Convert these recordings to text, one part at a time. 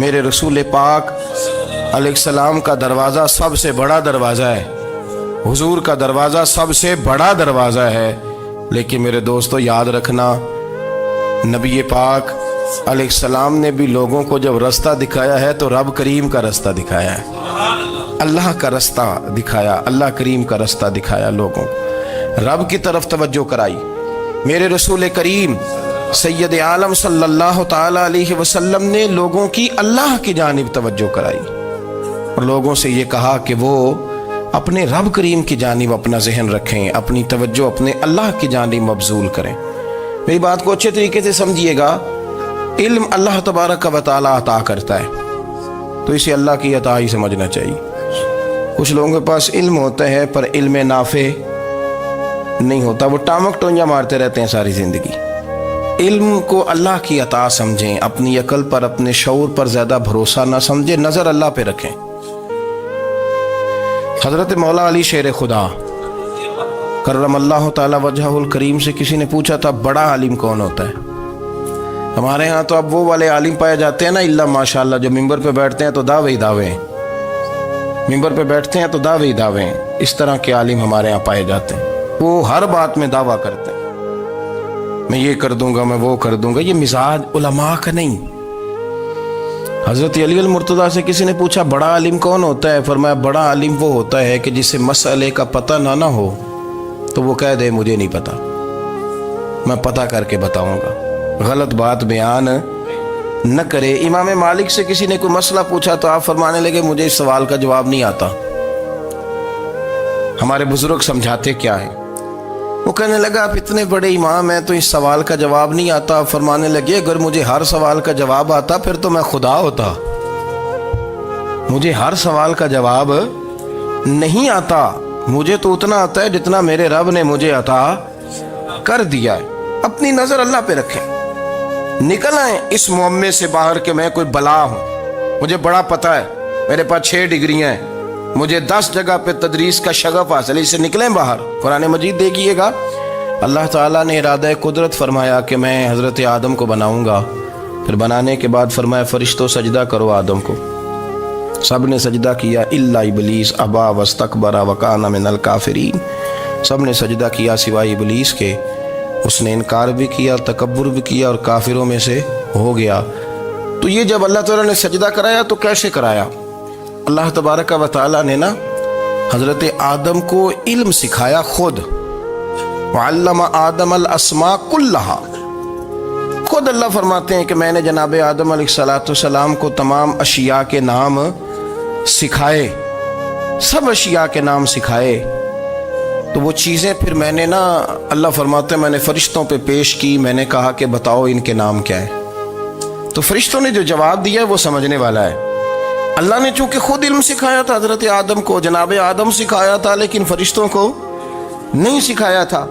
میرے رسول پاک علیہ السلام کا دروازہ سب سے بڑا دروازہ ہے، حضور کا دروازہ سب سے بڑا دروازہ ہے، لیکن میرے دوستو یاد رکھنا، نبی پاک علیہ السلام نے بھی لوگوں کو جب رستہ دکھایا ہے تو رب کریم کا رستہ دکھایا ہے، اللہ کا رستہ دکھایا، اللہ کریم کا رستہ دکھایا، لوگوں رب کی طرف توجہ کرائی۔ میرے رسول کریم سید عالم صلی اللہ تعالی علیہ وسلم نے لوگوں کی اللہ کی جانب توجہ کرائی اور لوگوں سے یہ کہا کہ وہ اپنے رب کریم کی جانب اپنا ذہن رکھیں، اپنی توجہ اپنے اللہ کی جانب مبذول کریں۔ میری بات کو اچھے طریقے سے سمجھیے گا، علم اللہ تبارک و تعالی عطا کرتا ہے تو اسے اللہ کی عطا ہی سمجھنا چاہیے۔ کچھ لوگوں کے پاس علم ہوتا ہے پر علم نافع نہیں ہوتا، وہ ٹامک ٹونجا مارتے رہتے ہیں ساری زندگی۔ علم کو اللہ کی عطا سمجھیں، اپنی عقل پر اپنے شعور پر زیادہ بھروسہ نہ سمجھیں، نظر اللہ پہ رکھیں۔ حضرت مولا علی شیر خدا کرم اللہ تعالی وجہہ الکریم سے کسی نے پوچھا تھا بڑا عالم کون ہوتا ہے؟ ہمارے ہاں تو اب وہ والے عالم پائے جاتے ہیں نا، اللہ ماشاءاللہ، جو ممبر پہ بیٹھتے ہیں تو دعوے ہی دعوے ہیں، ممبر پہ بیٹھتے ہیں تو دعوے ہی دعوے ہیں، اس طرح کے عالم ہمارے ہاں پائے جاتے ہیں۔ وہ ہر بات میں دعویٰ کرتے ہیں، میں یہ کر دوں گا، میں وہ کر دوں گا۔ یہ مزاج علماء کا نہیں۔ حضرت علی المرتضیٰ سے کسی نے پوچھا بڑا عالم کون ہوتا ہے؟ فرمایا بڑا عالم وہ ہوتا ہے کہ جسے مسئلے کا پتہ نہ ہو تو وہ کہہ دے مجھے نہیں پتا، میں پتہ کر کے بتاؤں گا، غلط بات بیان نہ کرے۔ امام مالک سے کسی نے کوئی مسئلہ پوچھا تو آپ فرمانے لگے مجھے اس سوال کا جواب نہیں آتا، ہمارے بزرگ سمجھاتے کیا ہیں؟ وہ کہنے لگا آپ اتنے بڑے امام ہیں تو اس سوال کا جواب نہیں آتا۔ فرمانے لگے اگر مجھے ہر سوال کا جواب آتا پھر تو میں خدا ہوتا، مجھے ہر سوال کا جواب نہیں آتا، مجھے تو اتنا آتا ہے جتنا میرے رب نے مجھے عطا کر دیا ہے۔ اپنی نظر اللہ پہ رکھیں، نکل آئیں اس معمے سے باہر کہ میں کوئی بلا ہوں، مجھے بڑا پتہ ہے، میرے پاس 6 ڈگریاں ہیں، مجھے 10 جگہ پہ تدریس کا شغف حاصل ہے، اس سے نکلیں باہر۔ قرآن مجید دیکھیے گا، اللہ تعالیٰ نے ارادہ قدرت فرمایا کہ میں حضرت آدم کو بناؤں گا، پھر بنانے کے بعد فرمایا فرشتوں سجدہ کرو آدم کو، سب نے سجدہ کیا الا ابلیس ابا واستکبر وکان من الکافرین، سب نے سجدہ کیا سوائے ابلیس کے، اس نے انکار بھی کیا، تکبر بھی کیا اور کافروں میں سے ہو گیا۔ تو یہ جب اللہ تعالیٰ نے سجدہ کرایا تو کیسے کرایا؟ اللہ تبارک و تعالیٰ نے نا حضرت آدم کو علم سکھایا خود، وعلم آدم الاسماء کلہا، خود اللہ فرماتے ہیں کہ میں نے جناب آدم علیہ السلام کو تمام اشیاء کے نام سکھائے، سب اشیاء کے نام سکھائے۔ تو وہ چیزیں پھر میں نے نا، اللہ فرماتے ہیں میں نے فرشتوں پہ پیش کی، میں نے کہا کہ بتاؤ ان کے نام کیا ہے، تو فرشتوں نے جو جواب دیا ہے وہ سمجھنے والا ہے۔ اللہ نے چونکہ خود علم سکھایا تھا حضرت آدم کو، جناب آدم سکھایا تھا لیکن فرشتوں کو نہیں سکھایا تھا،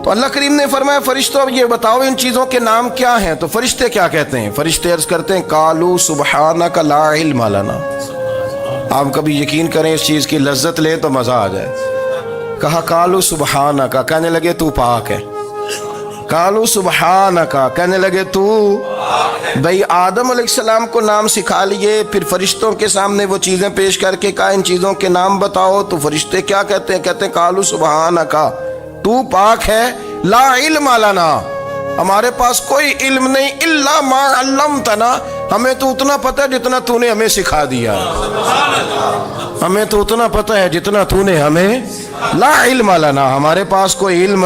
تو اللہ کریم نے فرمایا فرشتوں اب یہ بتاؤ ان چیزوں کے نام کیا ہیں؟ تو فرشتے کیا کہتے ہیں؟ فرشتے عرض کرتے ہیں قالوا سبحانک لا علم لنا۔ آپ کبھی یقین کریں اس چیز کی لذت لیں تو مزہ آ جائے۔ کہا قالوا سبحانک، کہنے لگے تو پاک ہے، قالوا سبحانک، کہنے لگے تو بھئی آدم علیہ السلام کو نام سکھا لیے، پھر فرشتوں کے سامنے وہ چیزیں پیش کر کے کہا ان چیزوں کے نام بتاؤ، تو فرشتے کیا کہتے ہیں؟ کہتے ہیں قالوا سبحانک، تو پاک ہے، لا علم لنا، ہمارے پاس کوئی علم نہیں، الا ما علمتنا، ہمیں تو اتنا پتہ ہے جتنا تو نے ہمیں سکھا دیا، ہمیں تو اتنا پتہ ہے جتنا تو نے ہمیں، لا علم لنا، ہمارے پاس کوئی علم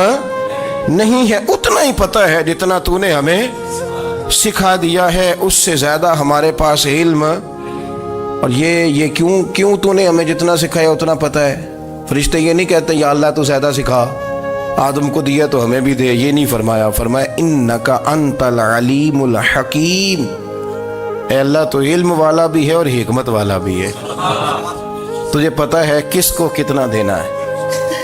نہیں ہے، اتنا ہی پتہ ہے جتنا تو نے ہمیں سکھا دیا ہے، اس سے زیادہ ہمارے پاس علم۔ اور یہ کیوں تو نے ہمیں جتنا سکھایا اتنا پتہ ہے؟ فرشتے یہ نہیں کہتے یا اللہ تو زیادہ سکھا، آدم کو دیا تو ہمیں بھی دے، یہ نہیں فرمایا، فرمایا انک انت العلیم الحکیم، اے اللہ تو علم والا بھی ہے اور حکمت والا بھی ہے، تجھے پتہ ہے کس کو کتنا دینا ہے،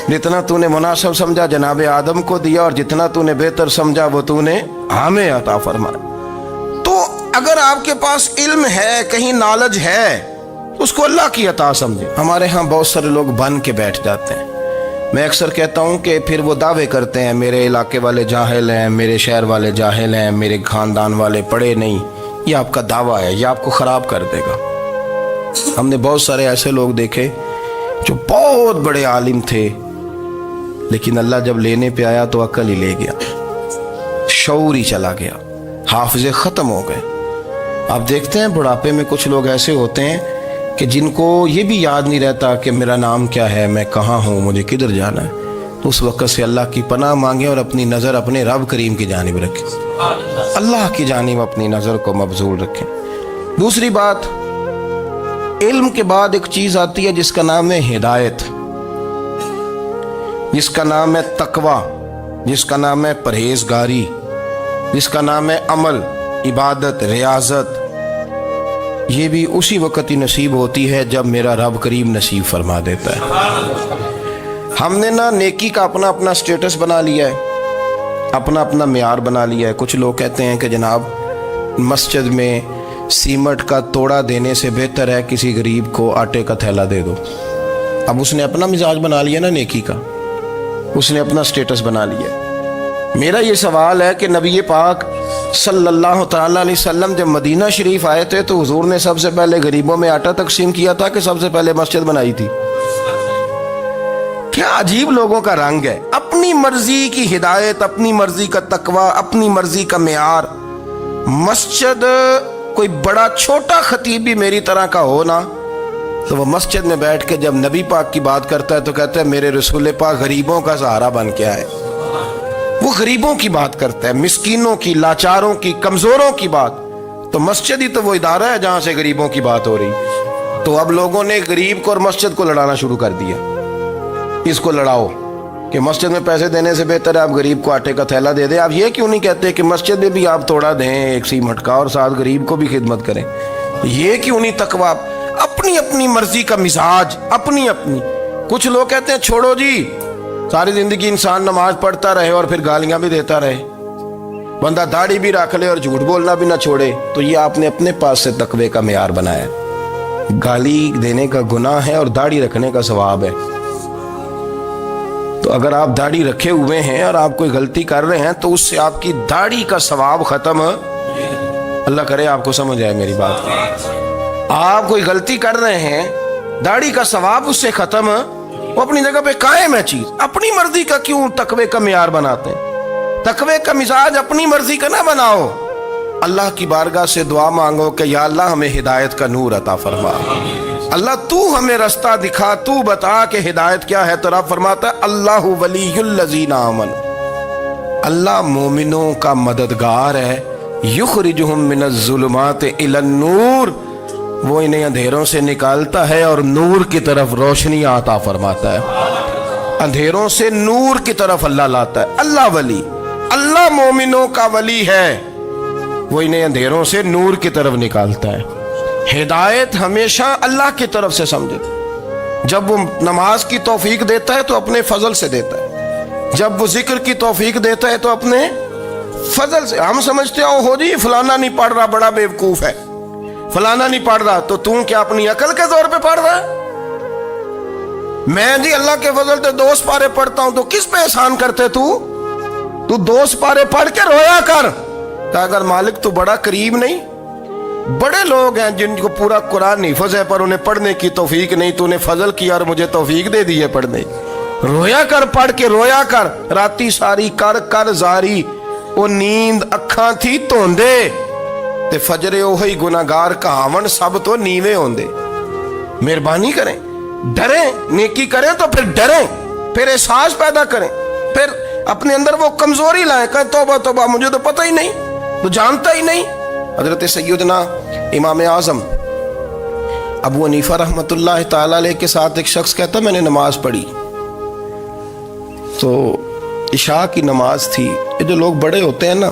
جتنا تو نے مناسب سمجھا جناب آدم کو دیا اور جتنا تو نے بہتر سمجھا وہ تو نے ہمیں عطا فرمایا۔ تو اگر آپ کے پاس علم ہے، کہیں نالج ہے، اس کو اللہ کی عطا سمجھے۔ ہمارے ہاں بہت سارے لوگ بن کے بیٹھ جاتے ہیں، میں اکثر کہتا ہوں کہ پھر وہ دعوے کرتے ہیں میرے علاقے والے جاہل ہیں، میرے شہر والے جاہل ہیں، میرے خاندان والے پڑھے نہیں، یہ آپ کا دعویٰ ہے، یہ آپ کو خراب کر دے گا۔ ہم نے بہت سارے ایسے لوگ دیکھے جو بہت بڑے عالم تھے، لیکن اللہ جب لینے پہ آیا تو عقل ہی لے گیا، شعور ہی چلا گیا، حافظے ختم ہو گئے۔ آپ دیکھتے ہیں بڑھاپے میں کچھ لوگ ایسے ہوتے ہیں کہ جن کو یہ بھی یاد نہیں رہتا کہ میرا نام کیا ہے، میں کہاں ہوں، مجھے کدھر جانا ہے۔ تو اس وقت سے اللہ کی پناہ مانگیں اور اپنی نظر اپنے رب کریم کی جانب رکھیں، اللہ کی جانب اپنی نظر کو مبذول رکھیں۔ دوسری بات، علم کے بعد ایک چیز آتی ہے جس کا نام ہے ہدایت، جس کا نام ہے تقویٰ، جس کا نام ہے پرہیزگاری، جس کا نام ہے عمل، عبادت، ریاضت۔ یہ بھی اسی وقت ہی نصیب ہوتی ہے جب میرا رب کریم نصیب فرما دیتا ہے۔ ہم نے نا نیکی کا اپنا اپنا سٹیٹس بنا لیا ہے، اپنا اپنا معیار بنا لیا ہے۔ کچھ لوگ کہتے ہیں کہ جناب مسجد میں سیمٹ کا توڑا دینے سے بہتر ہے کسی غریب کو آٹے کا تھیلا دے دو۔ اب اس نے اپنا مزاج بنا لیا نا نیکی کا، اس نے اپنا سٹیٹس بنا لیا۔ میرا یہ سوال ہے کہ نبی پاک صلی اللہ تعالیٰ علیہ وسلم جب مدینہ شریف آئے تھے تو حضور نے سب سے پہلے غریبوں میں آٹا تقسیم کیا تھا کہ سب سے پہلے مسجد بنائی تھی؟ کیا عجیب لوگوں کا رنگ ہے، اپنی مرضی کی ہدایت، اپنی مرضی کا تقویٰ، اپنی مرضی کا معیار۔ مسجد کوئی بڑا چھوٹا خطیب بھی میری طرح کا ہو نا تو وہ مسجد میں بیٹھ کے جب نبی پاک کی بات کرتا ہے تو کہتا ہے میرے رسول پاک غریبوں کا سہارا بن کے آئے۔ وہ غریبوں کی بات کرتا ہے، مسکینوں کی، لاچاروں کی، کمزوروں کی بات۔ تو مسجد ہی تو وہ ادارہ ہے جہاں سے غریبوں کی بات ہو رہی۔ تو اب لوگوں نے غریب کو اور مسجد کو لڑانا شروع کر دیا، اس کو لڑاؤ کہ مسجد میں پیسے دینے سے بہتر ہے آپ غریب کو آٹے کا تھیلا دے دیں۔ آپ یہ کیوں نہیں کہتے کہ مسجد میں بھی آپ توڑا دیں ایک سیمٹ کا اور ساتھ غریب کو بھی خدمت کریں؟ یہ کیوں نہیں تقویٰ؟ اپنی اپنی مرضی کا مزاج، اپنی اپنی۔ کچھ لوگ کہتے ہیں چھوڑو جی، ساری زندگی انسان نماز پڑھتا رہے اور پھر گالیاں بھی دیتا رہے، بندہ داڑھی بھی رکھ لے اور جھوٹ بولنا بھی نہ چھوڑے۔ تو یہ آپ نے اپنے پاس سے تقوی کا معیار بنایا۔ گالی دینے کا گناہ ہے اور داڑھی رکھنے کا ثواب ہے۔ تو اگر آپ داڑھی رکھے ہوئے ہیں اور آپ کوئی غلطی کر رہے ہیں تو اس سے آپ کی داڑھی کا ثواب ختم، اللہ کرے آپ کو سمجھ آئے میری بات۔ آپ کوئی غلطی کر رہے ہیں، داڑھی کا ثواب اس سے ختم، وہ اپنی جگہ پہ قائم ہے چیز۔ اپنی مرضی کا کیوں تقوی کا معیار بناتے ہیں؟ تقوی کا مزاج اپنی مرضی کا نہ بناؤ۔ اللہ کی بارگاہ سے دعا مانگو کہ یا اللہ ہمیں ہدایت کا نور عطا فرما، اللہ تو ہمیں رستہ دکھا، تو بتا کہ ہدایت کیا ہے۔ تو رب فرماتا ہے اللہ ولی الذین آمنوا، اللہ مومنوں کا مددگار ہے، یخرجہم من الظلمات الی النور، وہ انہیں اندھیروں سے نکالتا ہے اور نور کی طرف روشنی عطا فرماتا ہے۔ اندھیروں سے نور کی طرف اللہ لاتا ہے۔ اللہ ولی، اللہ مومنوں کا ولی ہے، وہ انہیں اندھیروں سے نور کی طرف نکالتا ہے۔ ہدایت ہمیشہ اللہ کی طرف سے سمجھے۔ جب وہ نماز کی توفیق دیتا ہے تو اپنے فضل سے دیتا ہے، جب وہ ذکر کی توفیق دیتا ہے تو اپنے فضل سے۔ ہم سمجھتے ہو جی فلانا نہیں پڑھ رہا بڑا بیوقوف ہے، فلانا نہیں پڑھ رہا، تو تم کیا اپنی عقل کے زور پہ پڑھ رہا ہے؟ میں جی اللہ کے فضل سے 2 سپارے پڑھتا ہوں، تو کس پہ احسان کرتے تو 2 سپارے پڑھ کے رویا کر کہ اگر مالک تو بڑا قریب نہیں۔ بڑے لوگ ہیں جن کو پورا قرآن حفظ ہے پر انہیں پڑھنے کی توفیق نہیں، تو انہیں فضل کیا اور مجھے توفیق دے دی ہے پڑھنے۔ رویا کر، پڑھ کے رویا کر، راتی ساری کر کر زاری، وہ نیند اکھاں تھی توندے تے فجرے اوہی گناہگار کہاون سب تو نیوے ہوندے۔ مہربانی کریں، ڈریں، نیکی کریں تو پھر ڈریں، پھر احساس پیدا کریں، پھر اپنے اندر وہ کمزوری لائیں کہ توبہ توبہ مجھے تو پتہ ہی نہیں، تو جانتا ہی نہیں۔ حضرت سیدنا امام اعظم ابو حنیفہ رحمۃ اللہ تعالی علیہ کے ساتھ ایک شخص کہتا میں نے نماز پڑھی تو عشاء کی نماز تھی۔ یہ جو لوگ بڑے ہوتے ہیں نا،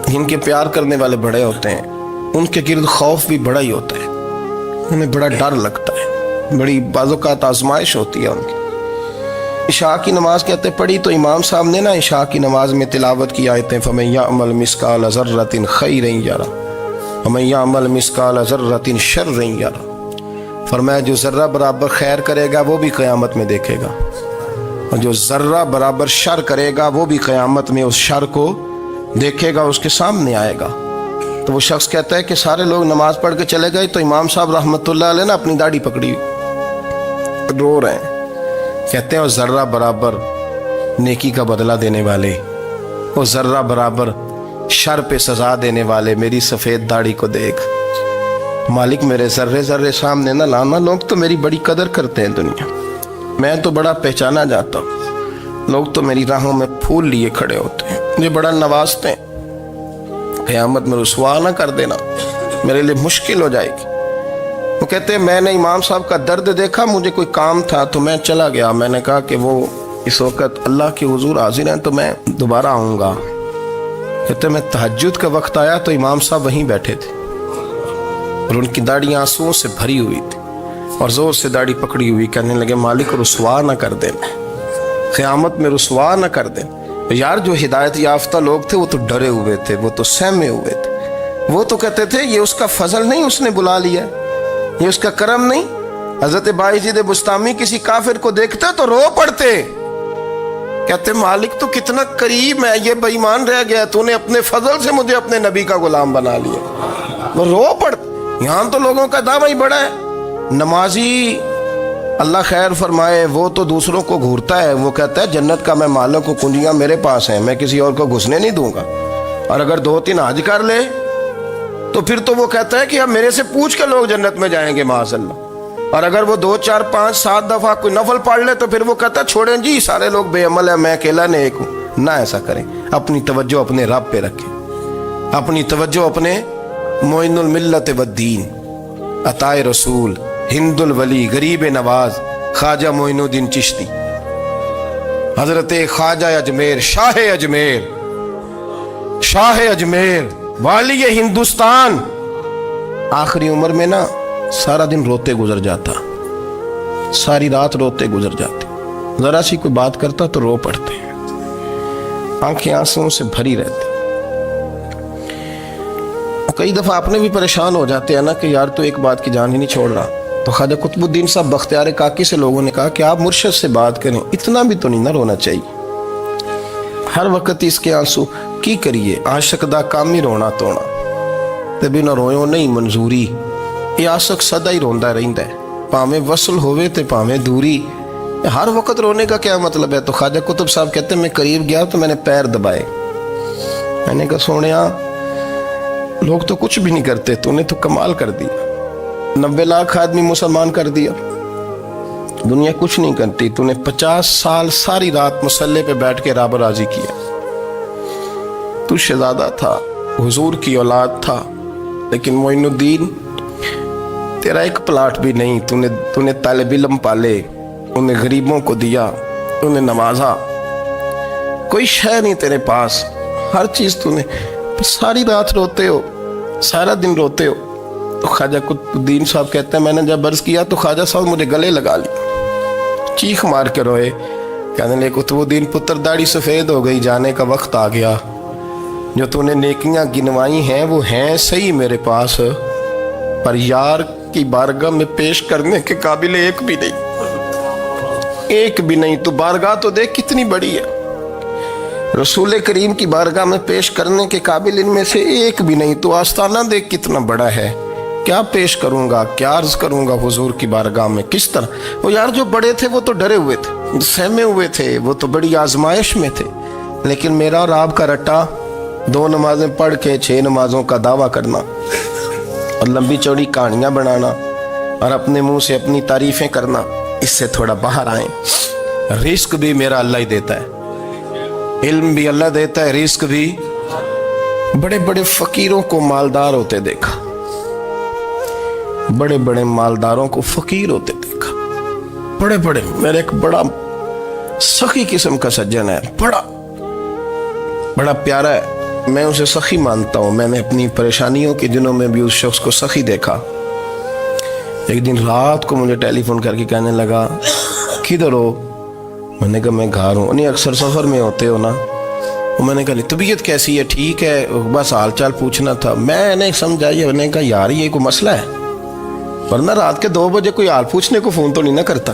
جن کے پیار کرنے والے بڑے ہوتے ہیں، ان کے گرد خوف بھی بڑا ہی ہوتا ہے، انہیں بڑا ڈر لگتا ہے، بڑی بعض اوقات آزمائش ہوتی ہے ان کی۔ عشاء کی نماز کہتے پڑھی تو امام صاحب نے نا عشاء کی نماز میں تلاوت کی آیتیں فَمَن يَعْمَلْ مِثْقَالَ ذَرَّةٍ خَيْرًا يَرَهُ وَمَن يَعْمَلْ مِثْقَالَ ذَرَّةٍ شَرًّا يَرَهُ، فرمایا جو ذرہ برابر خیر کرے گا وہ بھی قیامت میں دیکھے گا، اور جو ذرہ برابر شر کرے گا وہ بھی قیامت میں اس شر کو دیکھے گا اس کے سامنے آئے گا. تو وہ شخص کہتا ہے کہ سارے لوگ نماز پڑھ کے چلے گئے تو امام صاحب رحمۃ اللہ علیہ نے اپنی داڑھی پکڑی رو رہے ہیں. کہتے ہیں وہ ذرہ برابر نیکی کا بدلہ دینے والے، وہ ذرہ برابر شر پہ سزا دینے والے میری سفید داڑھی کو دیکھ. مالک میرے ذرے ذرے سامنے نہ لانا، لوگ تو میری بڑی قدر کرتے ہیں دنیا، میں تو بڑا پہچانا جاتا ہوں، لوگ تو میری راہوں میں پھول لیے کھڑے ہوتے ہیں، مجھے بڑا نوازتے ہیں. قیامت میں رسوا نہ کر دینا، میرے لیے مشکل ہو جائے گی. وہ کہتے ہیں میں نے امام صاحب کا درد دیکھا، مجھے کوئی کام تھا تو میں چلا گیا. میں نے کہا کہ وہ اس وقت اللہ کے حضور حاضر ہیں تو میں دوبارہ آؤں گا. کہتے ہیں میں تہجد کا وقت آیا تو امام صاحب وہیں بیٹھے تھے اور ان کی داڑھی آنسوؤں سے بھری ہوئی تھی اور زور سے داڑھی پکڑی ہوئی. کہنے لگے مالک رسوا نہ کر دینا، قیامت میں رسوا نہ کر دینا. یار جو ہدایت یافتہ لوگ تھے وہ تو ڈرے ہوئے تھے، وہ تو سہمے ہوئے تھے، وہ تو کہتے تھے یہ اس کا فضل نہیں، اس نے بلا لیا، یہ اس کا کرم نہیں. حضرت باعزید بستامی کسی کافر کو دیکھتے تو رو پڑتے، کہتے مالک تو کتنا قریب ہے، یہ بے ایمان رہ گیا، تو نے اپنے فضل سے مجھے اپنے نبی کا غلام بنا لیا. وہ رو پڑتے. یہاں تو لوگوں کا دعویٰ ہی بڑا ہے. نمازی اللہ خیر فرمائے وہ تو دوسروں کو گھورتا ہے، وہ کہتا ہے جنت کا میں مالک ہوں، کنجیاں میرے پاس ہیں، میں کسی اور کو گھسنے نہیں دوں گا. اور اگر 2-3 حج کر لے تو پھر تو وہ کہتا ہے کہ اب میرے سے پوچھ کے لوگ جنت میں جائیں گے معاذ اللہ. اور اگر وہ 2 4 5 7 دفعہ کوئی نفل پڑھ لے تو پھر وہ کہتا ہے چھوڑیں جی سارے لوگ بے عمل ہیں، میں اکیلا نیک ہوں. نہ ایسا کریں، اپنی توجہ اپنے رب پہ رکھیں، اپنی توجہ اپنے معین الملت والدین، عطا رسول، ہند الولی، غریب نواز، خواجہ معین الدین چشتی، حضرت خواجہ اجمیر، شاہ اجمیر، والی ہندوستان. آخری عمر میں نا سارا دن روتے گزر جاتا، ساری رات روتے گزر جاتے، ذرا سی کوئی بات کرتا تو رو پڑتے، آنکھیں آنسوں سے بھری رہتی. کئی دفعہ اپنے بھی پریشان ہو جاتے ہیں نا کہ یار تو ایک بات کی جان ہی نہیں چھوڑ رہا. تو خواجہ قطب الدین صاحب بختیار کاکی سے لوگوں نے کہا کہ آپ مرشد سے بات کریں، اتنا بھی تو نہیں نہ رونا چاہیے، ہر وقت اس کے آنسو کی کریے. عاشق دا کام ہی رونا تونا تے بنا رویوں نہیں منظوری. یہ عاشق سدا ہی روندا رہندا ہے، پاویں وصل ہوئے تے پاویں دوری. ہر وقت رونے کا کیا مطلب ہے؟ تو خواجہ قطب صاحب کہتے ہیں میں قریب گیا تو میں نے پیر دبائے، میں نے کہا سونیا لوگ تو کچھ بھی نہیں کرتے، تو نے تو کمال کر دیا، 90 لاکھ آدمی مسلمان کر دیا، دنیا کچھ نہیں کرتی، تو نے 50 سال ساری رات مصلے پہ بیٹھ کے رب راضی کیا. تو شہزادہ تھا، حضور کی اولاد تھا، لیکن معین الدین تیرا ایک پلاٹ بھی نہیں، تو نے طالب علم پالے، انہیں غریبوں کو دیا، انہیں نوازا، کوئی شے نہیں تیرے پاس، ہر چیز تو نے، ساری رات روتے ہو، سارا دن روتے ہو. تو خواجہ قطب الدین صاحب کہتے ہیں میں نے جب عرض کیا تو خواجہ صاحب مجھے گلے لگا لی، چیخ مار کے روئے، کہنے لگے قطب الدین پتر داڑھی سفید ہو گئی، جانے کا وقت آ گیا، جو تو نے نیکیاں گنوائی ہیں وہ ہیں صحیح میرے پاس، پر یار کی بارگاہ میں پیش کرنے کے قابل ایک بھی نہیں. تو بارگاہ تو دیکھ کتنی بڑی ہے، رسول کریم کی بارگاہ میں پیش کرنے کے قابل ان میں سے ایک بھی نہیں. تو آستانہ دیکھ کتنا بڑا ہے، کیا پیش کروں گا، کیا عرض کروں گا حضور کی بارگاہ میں، کس طرح. وہ یار جو بڑے تھے وہ تو ڈرے ہوئے تھے، سہمے ہوئے تھے، وہ تو بڑی آزمائش میں تھے، لیکن میرا اور آپ کا رٹا 2 نمازیں پڑھ کے 6 نمازوں کا دعویٰ کرنا اور لمبی چوڑی کہانیاں بنانا اور اپنے منہ سے اپنی تعریفیں کرنا، اس سے تھوڑا باہر آئیں. رزق بھی میرا اللہ ہی دیتا ہے، علم بھی اللہ دیتا ہے، رزق بھی. بڑے بڑے فقیروں کو مالدار ہوتے دیکھا، بڑے بڑے مالداروں کو فقیر ہوتے دیکھا، بڑے بڑے. میرے ایک بڑا سخی قسم کا سجن ہے، بڑا پیارا ہے، میں اسے سخی مانتا ہوں. میں نے اپنی پریشانیوں کے دنوں میں بھی اس شخص کو سخی دیکھا. ایک دن رات کو مجھے ٹیلی فون کر کے کہنے لگا کدھر ہو؟ میں نے کہا میں گھر ہوں. نہیں اکثر سفر میں ہوتے ہو نا؟ میں نے کہا طبیعت کیسی ہے؟ ٹھیک ہے، بس حال چال پوچھنا تھا. میں نے سمجھائی، میں نے کہا یار یہ کوئی مسئلہ ہے، ورنہ رات کے 2 بجے کوئی حال پوچھنے کو فون تو نہیں نہ کرتا.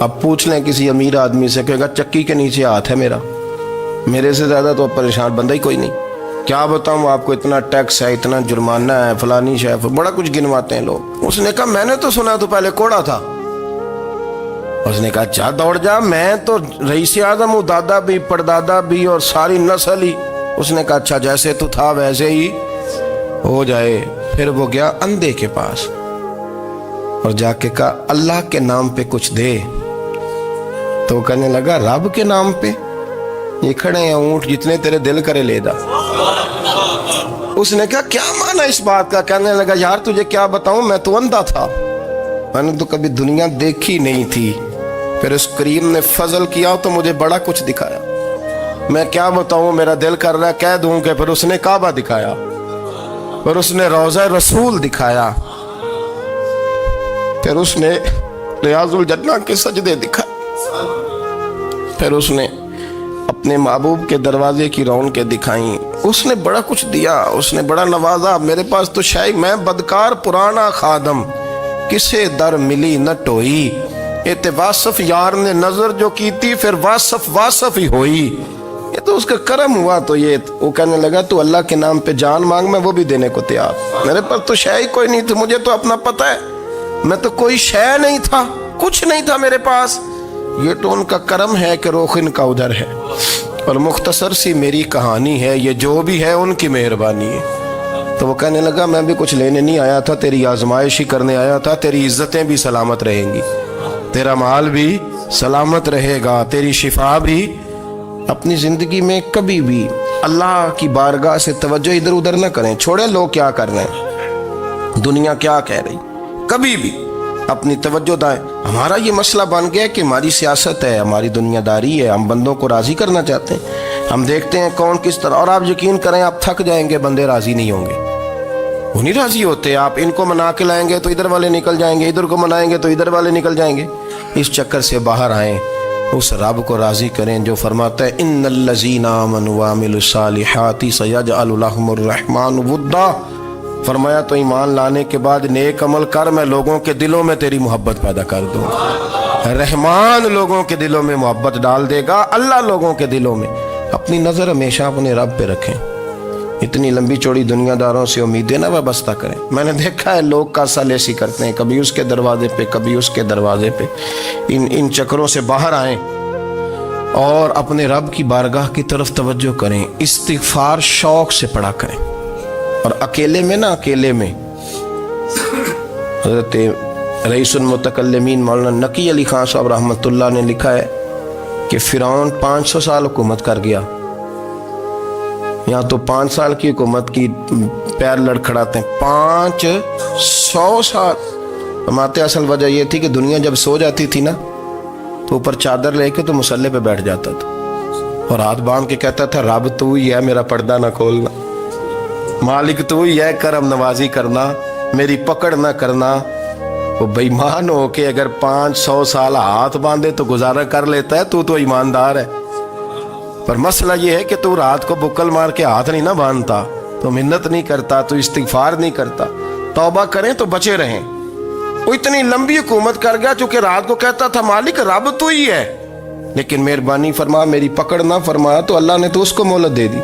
اب پوچھ لیں کسی امیر آدمی سے، کہے گا چکی کے نیچے ہاتھ ہے میرا، میرے سے زیادہ تو اب پریشان بندہ ہی کوئی نہیں۔ کیا بتاؤں آپ کو، اتنا ٹیکس ہے، اتنا جرمانہ ہے، فلانی شے، بڑا کچھ گنواتے ہیں لوگ۔ اس نے کہا میں نے تو سنا تو پہلے کوڑا تھا۔ اس نے کہا جا دوڑ جا، میں تو رئیس اعظم ہوں، دادا بھی پردادا بھی اور ساری نسل ہی۔ اس نے کہا اچھا جیسے تو تھا ویسے ہی ہو جائے۔ پھر وہ گیا اندھے کے پاس اور جا کے کہا اللہ کے نام پہ کچھ دے۔ تو کہنے لگا رب کے نام پہ؟ یہ کھڑے ہیں اونٹ جتنے تیرے دل کرے لے دا۔ اس نے کہا کیا معنی اس بات کا؟ کہنے لگا یار تجھے کیا بتاؤں، میں تو اندھا تھا، میں نے تو کبھی دنیا دیکھی نہیں تھی، پھر اس کریم نے فضل کیا تو مجھے بڑا کچھ دکھایا۔ میں کیا بتاؤں، میرا دل کر رہا ہے کہہ دوں کہ پھر اس نے کعبہ دکھایا، پھر اس نے روضہ رسول دکھایا، پھر اس نے ریاض الجنہ کے سجدے دکھائے، پھر اس نے اپنے محبوب کے دروازے کی رونقیں دکھائیں۔ اس نے بڑا کچھ دیا، اس نے بڑا نوازا۔ میرے پاس تو شاید میں بدکار پرانا خادم، کسے در ملی نہ ٹوئی، ایت واصف یار نے نظر جو کی تھی، پھر واصف ہی ہوئی۔ یہ تو اس کا کرم ہوا۔ تو یہ وہ کہنے لگا تو اللہ کے نام پہ جان مانگ، میں وہ بھی دینے کو تیار۔ میرے پاس تو شے کوئی نہیں تھی، مجھے تو اپنا پتہ ہے، میں تو کوئی شے نہیں تھا، کچھ نہیں تھا میرے پاس۔ یہ تو ان کا کرم ہے کہ رخ ان کا ادھر ہے، اور مختصر سی میری کہانی ہے، یہ جو بھی ہے ان کی مہربانی ہے۔ تو وہ کہنے لگا میں بھی کچھ لینے نہیں آیا تھا، تیری آزمائش ہی کرنے آیا تھا، تیری عزتیں بھی سلامت رہیں گی، تیرا مال بھی سلامت رہے گا، تیری شفا بھی۔ اپنی زندگی میں کبھی بھی اللہ کی بارگاہ سے توجہ ادھر ادھر نہ کریں، چھوڑیں لوگ کیا کر رہے ہیں، دنیا کیا کہہ رہی، کبھی بھی اپنی توجہ دائیں۔ ہمارا یہ مسئلہ بن گیا کہ ہماری سیاست ہے، ہماری دنیا داری ہے، ہم بندوں کو راضی کرنا چاہتے ہیں، ہم دیکھتے ہیں کون کس طرح، اور آپ یقین کریں آپ تھک جائیں گے، بندے راضی نہیں ہوں گے، وہ نہیں راضی ہوتے۔ آپ ان کو منا کے لائیں گے تو ادھر والے نکل جائیں گے، ادھر کو منائیں گے تو ادھر والے نکل جائیں گے۔ اس چکر سے باہر آئیں، اس رب کو راضی کریں جو فرماتا ہے ان الذین آمنوا وعملوا الصالحات سیجعل لهم الرحمن ودا۔ فرمایا تو ایمان لانے کے بعد نیک عمل کر، میں لوگوں کے دلوں میں تیری محبت پیدا کر دوں گا۔ رحمان لوگوں کے دلوں میں محبت ڈال دے گا، اللہ لوگوں کے دلوں میں۔ اپنی نظر ہمیشہ اپنے رب پہ رکھیں، اتنی لمبی چوڑی دنیا داروں سے امیدیں نہ وابستہ کریں۔ میں نے دیکھا ہے لوگ کاسا لیسی کرتے ہیں، کبھی اس کے دروازے پہ کبھی اس کے دروازے پہ۔ ان چکروں سے باہر آئیں اور اپنے رب کی بارگاہ کی طرف توجہ کریں، استغفار شوق سے پڑھا کریں، اور اکیلے میں نہ، اکیلے میں۔ حضرت رئیس المتکلمین مولانا نقی علی خان صاحب رحمۃ اللہ نے لکھا ہے کہ فرعون 500 سال حکومت کر گیا، یہاں تو 5 سال کی حکومت کی پیر لڑکھڑاتے ہیں، 500 سال۔ فرماتے اصل وجہ یہ تھی کہ دنیا جب سو جاتی تھی نا تو اوپر چادر لے کے تو مصلے پہ بیٹھ جاتا تھا اور ہاتھ باندھ کے کہتا تھا رب تو ہی ہے، میرا پردہ نہ کھولنا، مالک تو ہی ہے، کرم نوازی کرنا، میری پکڑ نہ کرنا۔ وہ بے ایمان ہو کے اگر 500 سال ہاتھ باندھے تو گزارا کر لیتا ہے، تو ایماندار ہے۔ پر مسئلہ یہ ہے کہ تو رات کو بکل مار کے ہاتھ نہیں نہ باندھتا، تو منت نہیں کرتا، تو استغفار نہیں کرتا۔ توبہ کریں تو بچے رہیں۔ وہ اتنی لمبی حکومت کر گیا چونکہ رات کو کہتا تھا مالک رب تو ہی ہے، لیکن مہربانی فرما، میری پکڑ نہ فرمایا تو اللہ نے تو اس کو مہلت دے دی۔